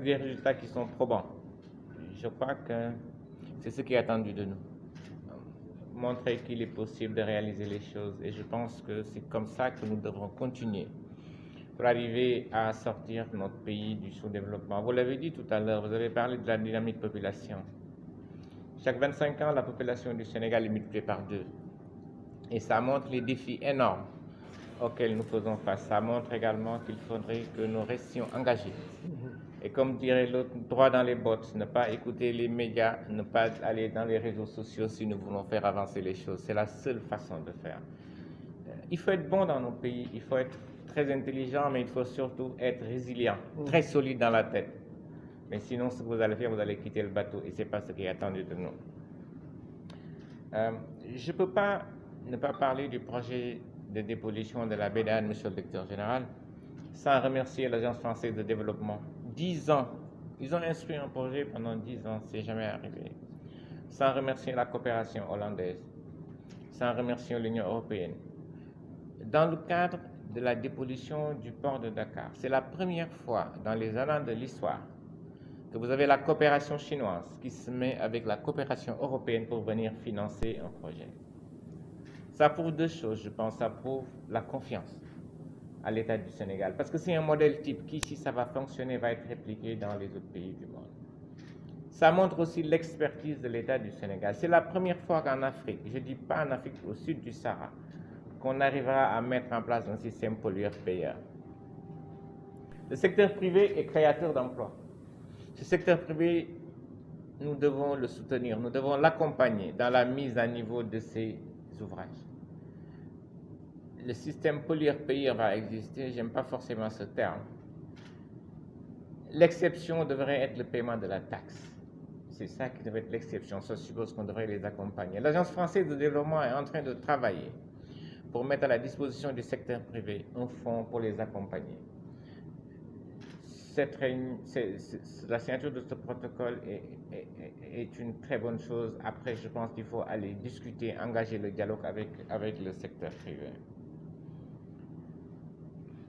des résultats qui sont probants. Je crois que c'est ce qui est attendu de nous. Montrer qu'il est possible de réaliser les choses. Et je pense que c'est comme ça que nous devrons continuer pour arriver à sortir notre pays du sous-développement. Vous l'avez dit tout à l'heure, vous avez parlé de la dynamique population. Chaque 25 ans, la population du Sénégal est multipliée par 2. Et ça montre les défis énormes auxquels nous faisons face. Ça montre également qu'il faudrait que nous restions engagés. Et comme dirait l'autre, droit dans les bottes, ne pas écouter les médias, ne pas aller dans les réseaux sociaux si nous voulons faire avancer les choses. C'est la seule façon de faire. Il faut être bon dans nos pays, il faut être très intelligent, mais il faut surtout être résilient, très solide dans la tête. Mais sinon, ce que vous allez faire, vous allez quitter le bateau et ce n'est pas ce qui est attendu de nous. Je ne peux pas ne pas parler du projet de dépollution de la baie d'Anne, monsieur le directeur général, sans remercier l'Agence française de développement. 10 ans, ils ont instruit un projet pendant 10 ans, c'est jamais arrivé. Sans remercier la coopération hollandaise, sans remercier l'Union européenne. Dans le cadre de la dépollution du port de Dakar, c'est la première fois dans les annales de l'histoire que vous avez la coopération chinoise qui se met avec la coopération européenne pour venir financer un projet. Ça prouve deux choses, je pense. Ça prouve la confiance à l'État du Sénégal, parce que c'est un modèle type qui, si ça va fonctionner, va être répliqué dans les autres pays du monde. Ça montre aussi l'expertise de l'État du Sénégal. C'est la première fois qu'en Afrique, je ne dis pas en Afrique au sud du Sahara, qu'on arrivera à mettre en place un système pollueur-payeur. Le secteur privé est créateur d'emplois. Ce secteur privé, nous devons le soutenir, nous devons l'accompagner dans la mise à niveau de ces ouvrages. Le système pollueur-payeur va exister, j'aime pas forcément ce terme. L'exception devrait être le paiement de la taxe. C'est ça qui devrait être l'exception, ça suppose qu'on devrait les accompagner. L'Agence française de développement est en train de travailler pour mettre à la disposition du secteur privé un fonds pour les accompagner. La signature de ce protocole est une très bonne chose. Après, je pense qu'il faut aller discuter, engager le dialogue avec le secteur privé.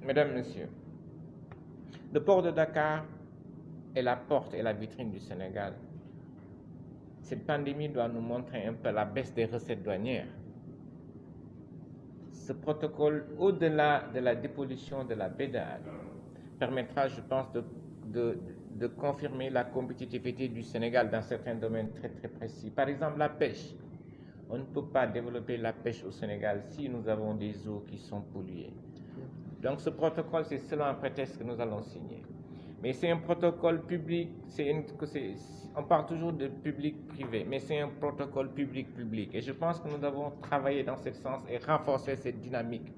Mesdames, Messieurs, le port de Dakar est la porte et la vitrine du Sénégal. Cette pandémie doit nous montrer un peu la baisse des recettes douanières. Ce protocole, au-delà de la dépollution de la baie d'Anne, permettra, je pense, de confirmer la compétitivité du Sénégal dans certains domaines très très précis. Par exemple, la pêche. On ne peut pas développer la pêche au Sénégal si nous avons des eaux qui sont polluées. Donc ce protocole, c'est seulement un prétexte que nous allons signer. Mais c'est un protocole public, on parle toujours de public-privé, mais c'est un protocole public-public. Et je pense que nous devons travailler dans ce sens et renforcer cette dynamique.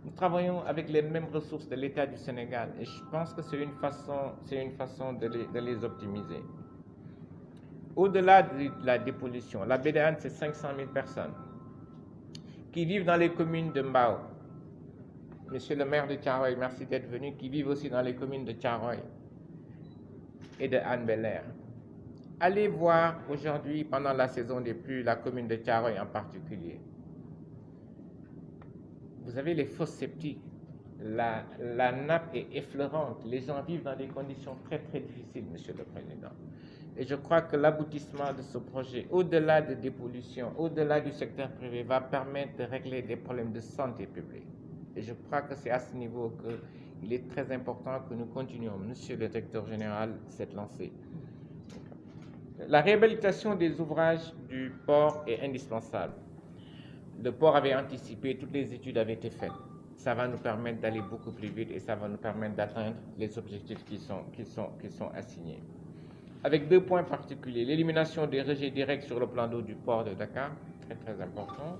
Nous travaillons avec les mêmes ressources de l'État du Sénégal et je pense que c'est une façon de les optimiser. Au-delà de la dépollution, la baie d'Anne, c'est 500 000 personnes qui vivent dans les communes de Mbao. Monsieur le maire de Thiaroye, merci d'être venu, qui vivent aussi dans les communes de Thiaroye et de Hann-Bel-Air. Allez voir aujourd'hui, pendant la saison des pluies, la commune de Thiaroye en particulier. Vous avez les fosses septiques, la nappe est effleurante, les gens vivent dans des conditions très très difficiles, Monsieur le Président. Et je crois que l'aboutissement de ce projet, au-delà de dépollution, au-delà du secteur privé, va permettre de régler des problèmes de santé publique. Et je crois que c'est à ce niveau qu'il est très important que nous continuions, Monsieur le Directeur général, cette lancée. La réhabilitation des ouvrages du port est indispensable. Le port avait anticipé, toutes les études avaient été faites. Ça va nous permettre d'aller beaucoup plus vite et ça va nous permettre d'atteindre les objectifs qui sont assignés. Avec deux points particuliers, l'élimination des rejets directs sur le plan d'eau du port de Dakar, très très important,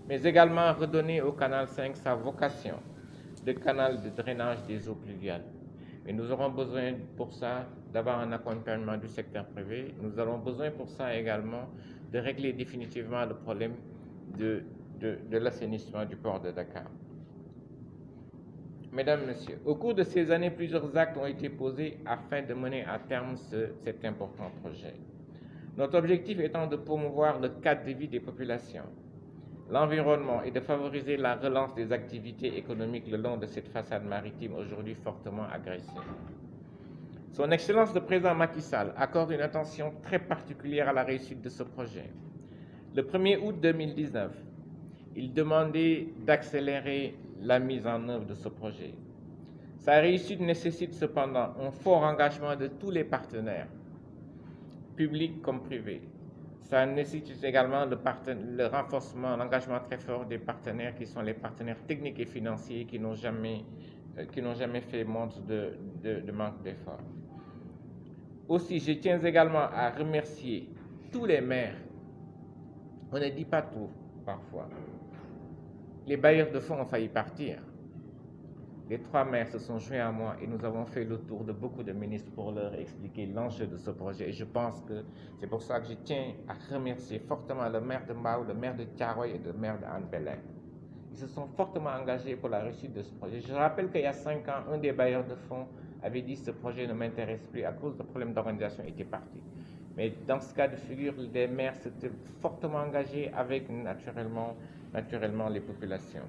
mais également redonner au canal 5 sa vocation de canal de drainage des eaux pluviales. Mais nous aurons besoin pour ça d'avoir un accompagnement du secteur privé. Nous aurons besoin pour ça également de régler définitivement le problème de l'assainissement du port de Dakar. Mesdames, Messieurs, au cours de ces années, plusieurs actes ont été posés afin de mener à terme cet important projet. Notre objectif étant de promouvoir le cadre de vie des populations, l'environnement et de favoriser la relance des activités économiques le long de cette façade maritime aujourd'hui fortement agressée. Son Excellence le Président Macky Sall accorde une attention très particulière à la réussite de ce projet. Le 1er août 2019, il demandait d'accélérer la mise en œuvre de ce projet. Sa réussite nécessite cependant un fort engagement de tous les partenaires, publics comme privés. Ça nécessite également le renforcement, l'engagement très fort des partenaires qui sont les partenaires techniques et financiers qui n'ont jamais fait montre de manque d'effort. Aussi, je tiens également à remercier tous les maires. On ne dit pas tout, parfois. Les bailleurs de fonds ont failli partir. Les 3 maires se sont joints à moi et nous avons fait le tour de beaucoup de ministres pour leur expliquer l'enjeu de ce projet. Et je pense que c'est pour ça que je tiens à remercier fortement le maire de Mbao, le maire de Thiaroye et le maire de Hann Bel-Air. Ils se sont fortement engagés pour la réussite de ce projet. Je rappelle qu'il y a 5 ans, un des bailleurs de fonds avait dit que ce projet ne m'intéresse plus à cause de problèmes d'organisation et était parti. Mais dans ce cas de figure, les maires s'étaient fortement engagés avec naturellement les populations.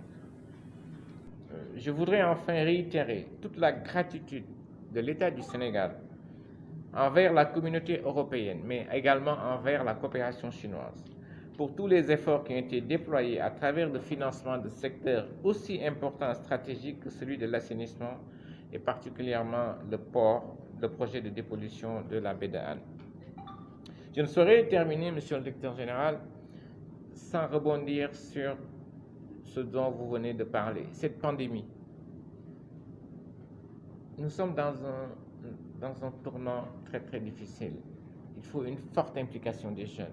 Je voudrais enfin réitérer toute la gratitude de l'État du Sénégal envers la communauté européenne, mais également envers la coopération chinoise, pour tous les efforts qui ont été déployés à travers le financement de secteurs aussi importants et stratégiques que celui de l'assainissement et particulièrement le port, le projet de dépollution de la baie de Hann. Je ne saurais terminer, Monsieur le Directeur général, sans rebondir sur ce dont vous venez de parler, cette pandémie. Nous sommes dans un tournant très très difficile. Il faut une forte implication des jeunes.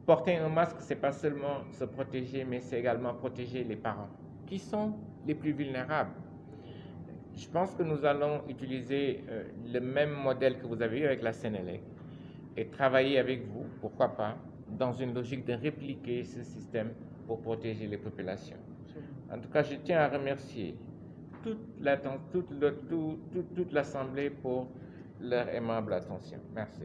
Porter un masque, ce n'est pas seulement se protéger, mais c'est également protéger les parents, qui sont les plus vulnérables. Je pense que nous allons utiliser le même modèle que vous avez eu avec la Sénélec et travailler avec vous, pourquoi pas, dans une logique de répliquer ce système pour protéger les populations. En tout cas, je tiens à remercier toute l'Assemblée pour leur aimable attention. Merci.